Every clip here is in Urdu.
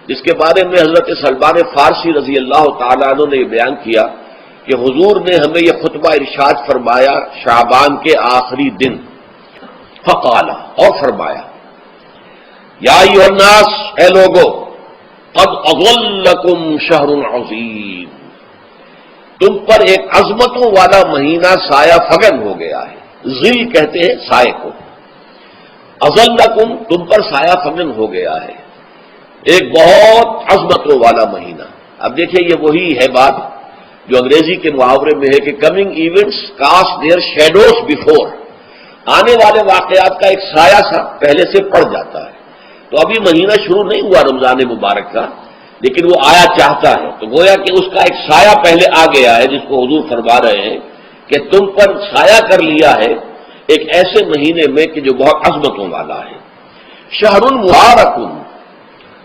جس کے بارے میں حضرت سلمان فارسی رضی اللہ تعالیٰ عنہ نے یہ بیان کیا کہ حضور نے ہمیں یہ خطبہ ارشاد فرمایا شعبان کے آخری دن، فقال، اور فرمایا یا ایھا الناس، اے لوگو، قد اظلکم شہر عظیم، تم پر ایک عظمتوں والا مہینہ سایہ فگن ہو گیا ہے۔ ظل کہتے ہیں سائے کو، اظلکم تم پر سایہ فگن ہو گیا ہے، ایک بہت عظمتوں والا مہینہ۔ اب دیکھیں یہ وہی ہے بات جو انگریزی کے محاورے میں ہے کہ coming events cast their shadows before, آنے والے واقعات کا ایک سایہ سا پہلے سے پڑ جاتا ہے۔ تو ابھی مہینہ شروع نہیں ہوا رمضان مبارک کا، لیکن وہ آیا چاہتا ہے، تو گویا کہ اس کا ایک سایہ پہلے آ گیا ہے، جس کو حضور فرما رہے ہیں کہ تم پر سایہ کر لیا ہے ایک ایسے مہینے میں کہ جو بہت عظمتوں والا ہے۔ شہر مبارک،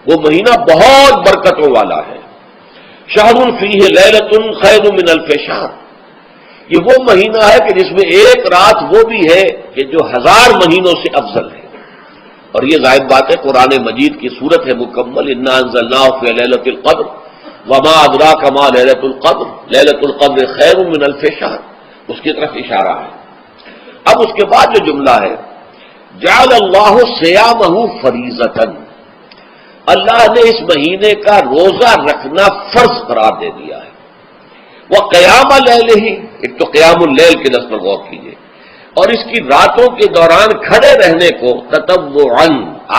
وہ مہینہ بہت برکتوں والا ہے۔ شہر فیہ لیلۃ خیر من الف شہر، یہ وہ مہینہ ہے کہ جس میں ایک رات وہ بھی ہے کہ جو 1000 مہینوں سے افضل ہے۔ اور یہ ظاہر بات ہے قرآن مجید کی صورت ہے مکمل، انا انزلناہ فی لیلۃ القدر وما ادراک ما لیلۃ القدر لیلۃ القدر خیر من الف شہر، اس کی طرف اشارہ ہے۔ اب اس کے بعد جو جملہ ہے جعل اللہ صیامہ فریضۃ، اللہ نے اس مہینے کا روزہ رکھنا فرض قرار دے دیا ہے۔ وہ قیام لیلہ، ایک تو قیام اللیل کے لفظ پر غور کیجیے، اور اس کی راتوں کے دوران کھڑے رہنے کو تطوعا،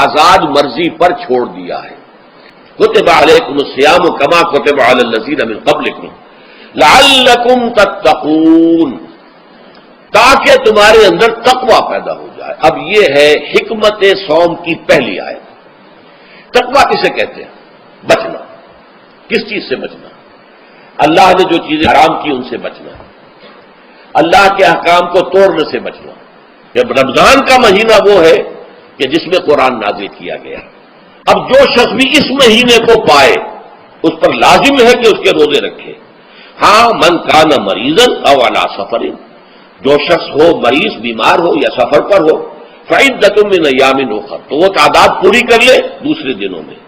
آزاد مرضی پر چھوڑ دیا ہے۔ کتب علیکم الصیام کما کتب علی الذین من قبلکم لعلکم تتقون، تاکہ تمہارے اندر تقوی پیدا ہو جائے۔ اب یہ ہے حکمت صوم کی پہلی آیت۔ تقوی کسے کہتے ہیں؟ بچنا۔ کس چیز سے بچنا؟ اللہ نے جو چیزیں حرام کی ان سے بچنا، اللہ کے احکام کو توڑنے سے بچنا۔ جب رمضان کا مہینہ وہ ہے کہ جس میں قرآن نازل کیا گیا، اب جو شخص بھی اس مہینے کو پائے اس پر لازم ہے کہ اس کے روزے رکھے۔ ہاں، من کان مریضا او علی سفر، جو شخص ہو مریض، بیمار ہو یا سفر پر ہو، فعدۃ من ایام اخر، تو وہ تعداد پوری کر لے دوسرے دنوں میں۔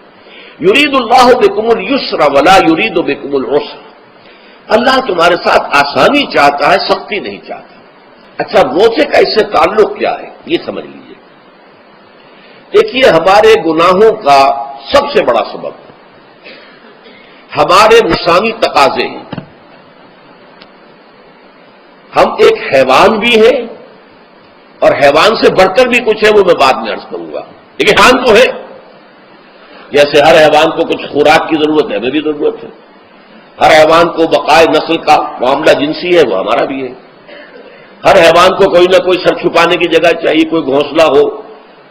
یرید اللہ بکم اليسر ولا یرید بکم العسر، اللہ تمہارے ساتھ آسانی چاہتا ہے، سختی نہیں چاہتا۔ اچھا، روزے کا اس سے تعلق کیا ہے یہ سمجھ لیجیے۔ دیکھیے، ہمارے گناہوں کا سب سے بڑا سبب ہمارے نفسانی تقاضے ہیں۔ ہم ایک حیوان بھی ہیں، اور حیوان سے بڑھ کر بھی کچھ ہے، وہ میں بعد میں عرض کروں گا، لیکن حیوان تو ہے۔ جیسے ہر حیوان کو کچھ خوراک کی ضرورت ہے، ہمیں بھی ضرورت ہے۔ ہر حیوان کو بقائے نسل کا معاملہ جنسی ہے، وہ ہمارا بھی ہے۔ ہر حیوان کو کوئی نہ کوئی سر چھپانے کی جگہ چاہیے، کوئی گھونسلہ ہو،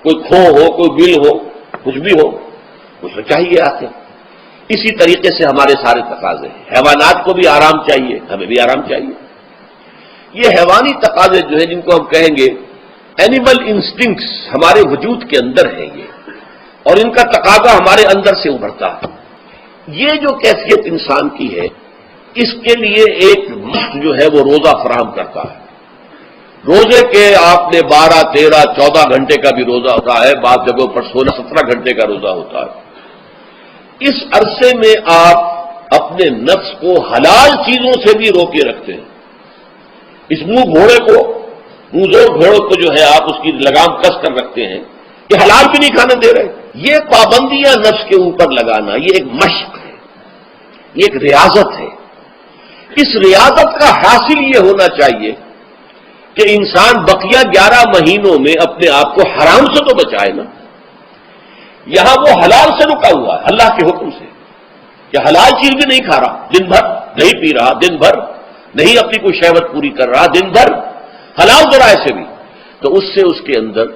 کوئی کھو ہو، کوئی بل ہو، کچھ بھی ہو، کچھ تو چاہیے آتے۔ اسی طریقے سے ہمارے سارے تقاضے ہیں۔ حیوانات کو بھی آرام چاہیے، ہمیں بھی آرام چاہیے۔ یہ حیوانی تقاضے جو ہیں، جن کو ہم کہیں گے اینیمل انسٹنکٹس، ہمارے وجود کے اندر ہیں یہ، اور ان کا تقاضا ہمارے اندر سے ابھرتا ہے۔ یہ جو کیفیت انسان کی ہے، اس کے لیے ایک مشق جو ہے وہ روزہ فراہم کرتا ہے۔ روزے کے آپ نے 12، 13، 14 گھنٹے کا بھی روزہ ہوتا ہے، بعض جگہوں پر 16، 17 گھنٹے کا روزہ ہوتا ہے۔ اس عرصے میں آپ اپنے نفس کو حلال چیزوں سے بھی روکے رکھتے ہیں۔ اس منہ گھوڑے کو، منہ زور گھوڑے کو جو ہے آپ اس کی لگام کس کر رکھتے ہیں کہ حلال بھی نہیں کھانے دے رہے۔ یہ پابندیاں نفس کے اوپر لگانا، یہ ایک مشق ہے، یہ ایک ریاضت ہے۔ اس ریاضت کا حاصل یہ ہونا چاہیے کہ انسان بقیہ 11 مہینوں میں اپنے آپ کو حرام سے تو بچائے نا۔ یہاں وہ حلال سے رکا ہوا ہے اللہ کے حکم سے، کہ حلال چیز بھی نہیں کھا رہا، دن بھر نہیں پی رہا، دن بھر نہیں اپنی کوئی شہوت پوری کر رہا، دن بھر حلال ذرائع سے بھی، تو اس سے اس کے اندر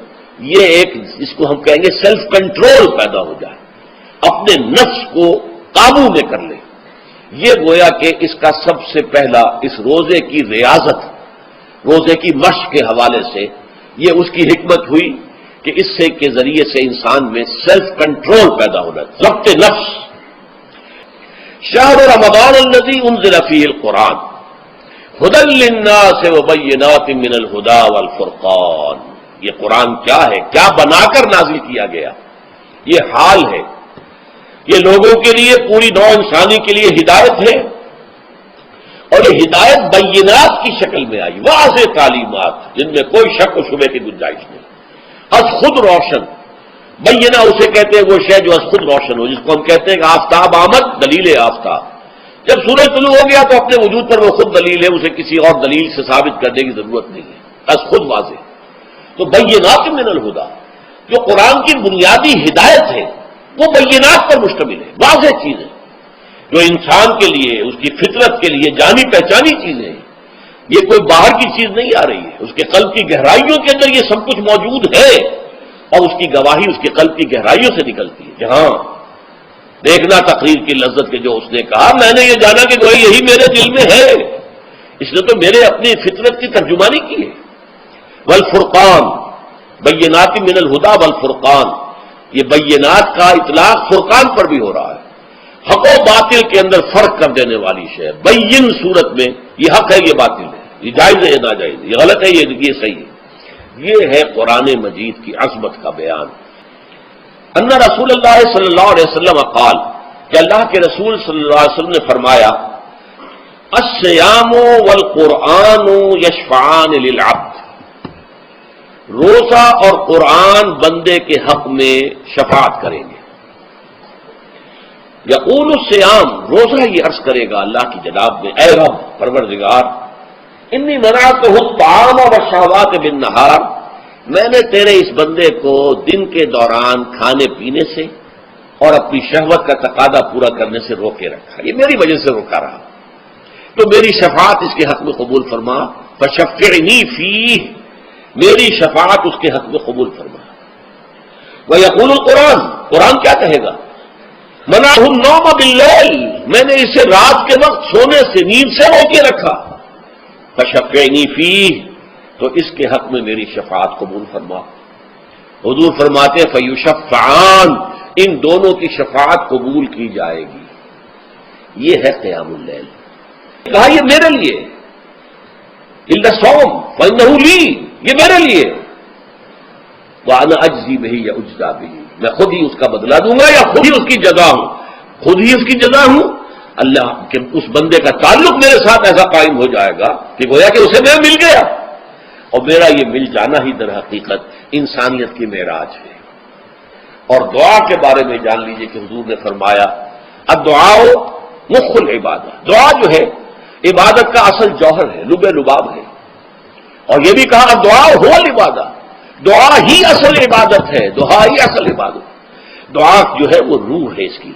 یہ ایک، جس کو ہم کہیں گے سیلف کنٹرول پیدا ہو جائے، اپنے نفس کو قابو میں کر لے۔ یہ گویا کہ اس کا سب سے پہلا اس روزے کی ریاضت، روزے کی مشق کے حوالے سے یہ اس کی حکمت ہوئی کہ اس سے کے ذریعے سے انسان میں سیلف کنٹرول پیدا ہونا، ضبط نفس۔ شہر رمضان الذی انزل فیہ القرآن ھدی للناس وبینات من الھدی والفرقان، یہ قرآن کیا ہے، کیا بنا کر نازل کیا گیا؟ یہ حال ہے یہ لوگوں کے لیے، پوری نوع انسانی کے لیے ہدایت ہے، اور یہ ہدایت بینات کی شکل میں آئی، واضح تعلیمات جن میں کوئی شک و شبے کی گنجائش نہیں، از خود روشن۔ بینہ اسے کہتے ہیں وہ شے جو از خود روشن ہو، جس کو ہم کہتے ہیں کہ آفتاب آمد، دلیل آفتاب۔ جب سورج طلوع ہو گیا تو اپنے وجود پر وہ خود دلیل ہے، اسے کسی اور دلیل سے ثابت کرنے کی ضرورت نہیں ہے، از خود واضح۔ تو بینات من الہدیٰ، جو قرآن کی بنیادی ہدایت ہے وہ بینات پر مشتمل ہے، واضح چیزیں جو انسان کے لیے، اس کی فطرت کے لیے جانی پہچانی چیزیں ہیں۔ یہ کوئی باہر کی چیز نہیں آ رہی ہے، اس کے قلب کی گہرائیوں کے اندر یہ سب کچھ موجود ہے، اور اس کی گواہی اس کے قلب کی گہرائیوں سے نکلتی ہے۔ جہاں دیکھنا تقریر کی لذت کے جو اس نے کہا، میں نے یہ جانا کہ گویا یہی میرے دل میں ہے، اس نے تو میرے اپنی فطرت کی ترجمانی کی ہے۔ والفرقان، بینات من الہدیٰ والفرقان، یہ بینات کا اطلاق فرقان پر بھی ہو رہا ہے، حق و باطل کے اندر فرق کر دینے والی شے۔ بین صورت میں یہ حق ہے، یہ باطل ہے، یہ جائز ہے، یہ ناجائز ہے، یہ غلط ہے، یہ صحیح ہے۔ یہ ہے قرآن مجید کی عظمت کا بیان۔ ان رسول اللہ صلی اللہ علیہ وسلم قال، کہ اللہ کے رسول صلی اللہ علیہ وسلم نے فرمایا، الصیام والقرآن یشفعان للعبد، روزہ اور قرآن بندے کے حق میں شفاعت کریں گے۔ یقول الصیام، روزہ یہ عرض کرے گا اللہ کی جناب میں، اے رب پروردگار، انی منعتہ الطعام والشہوات بالنہار، میں نے تیرے اس بندے کو دن کے دوران کھانے پینے سے اور اپنی شہوت کا تقاضا پورا کرنے سے روکے رکھا، یہ میری وجہ سے روکا رہا، تو میری شفاعت اس کے حق میں قبول فرما، فشفعنی فیہ، میری شفاعت اس کے حق میں قبول فرما۔ ویقول القرآن، قرآن کیا کہے گا، منعہ النوم باللیل، میں نے اسے رات کے وقت سونے سے، نیند سے روکے رکھا، فشفعنی فیہ، تو اس کے حق میں میری شفاعت قبول فرما۔ حضور فرماتے فیشفعان، ان دونوں کی شفاعت قبول کی جائے گی۔ یہ ہے قیام اللیل۔ کہا یہ میرے لیے، الا الصوم فانہ لی، یہ میرے لیے، وانا اجزی بہ یا اجزا بہ، میں خود ہی اس کا بدلہ دوں گا یا خود ہی اس کی جزا ہوں، خود ہی اس کی جزا ہوں۔ اللہ کے اس بندے کا تعلق میرے ساتھ ایسا قائم ہو جائے گا کہ گویا کہ اسے میں مل گیا، اور میرا یہ مل جانا ہی در حقیقت انسانیت کی معراج ہے۔ اور دعا کے بارے میں جان لیجئے کہ حضور نے فرمایا، الدعاء مخ العبادہ، دعا جو ہے عبادت کا اصل جوہر ہے، لب لباب ہے، اور یہ بھی کہا الدعاء هو العبادہ، دعا ہی اصل عبادت ہے، دعا ہی اصل عبادت، دعا جو ہے وہ روح ہے اس کی۔